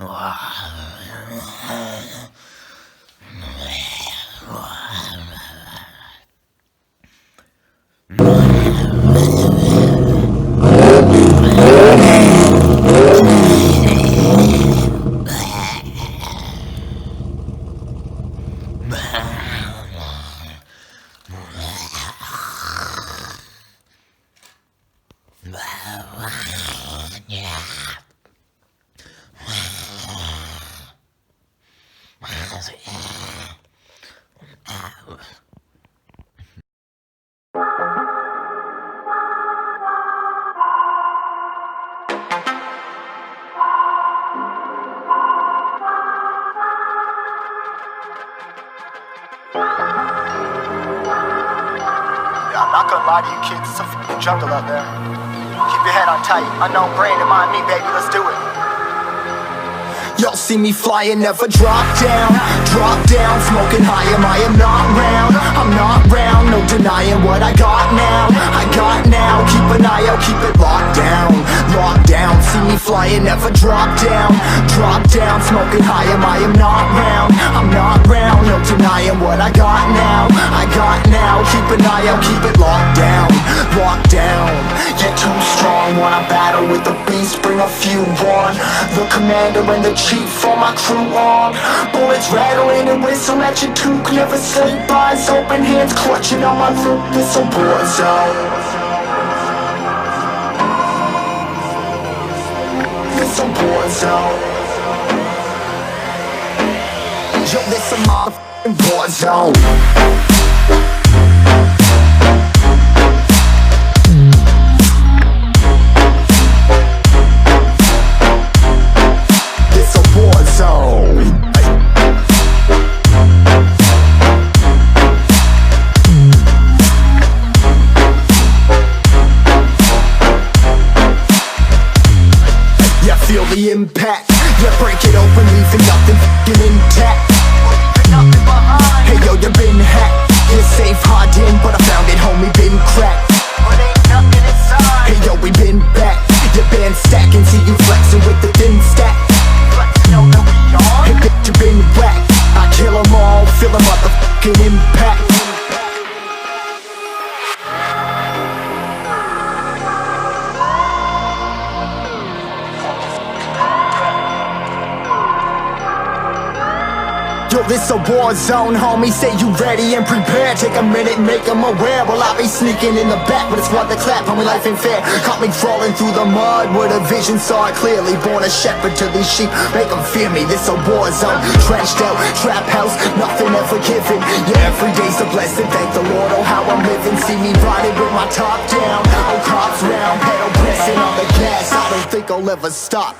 I'm not gonna lie to you kids, it's a f***ing jungle out there. Keep your head on tight, unknown brain and mind me, baby, let's do it. Y'all see me flying, never drop down, smoking high, I am not round, I'm not round, no denying what I got now, keep an eye out, keep it locked down, see me flying, never drop down, smoking high, I am not round, I'm not round, no denying what I got now, keep an eye out, keep it locked down, get too strong, wanna battle with the beast, bring a few on, the commander and the chief for my crew on. Bullets rattling and whistle at your toque. Never sleep, eyes open, hands clutching on my loop. This a war zone. This a war zone. Yo, this a motherfucking war zone. Feel the impact, yeah, break it open, leaving nothing f***ing intact. Hey yo, you been hacked, you're safe, hard in, but I found it, homie, been cracked. Hey yo, we been back, your band stacking, see you flexing with the thin stack. Hey bitch, you been whacked, I kill them all, feel the motherfucking impact. Yo, this a war zone, homie, say you ready and prepared. Take a minute, make them aware. Well, I be sneaking in the back, but it's what the clap, homie, life ain't fair. Caught me crawling through the mud with a vision, saw it clearly. Born a shepherd to these sheep, make them fear me. This a war zone, trenched out, trap house, nothing ever given. Yeah, every day's a blessing, thank the Lord, oh how I'm living. See me riding with my top down, oh cops round, pedal pressing on the gas. I don't think I'll ever stop.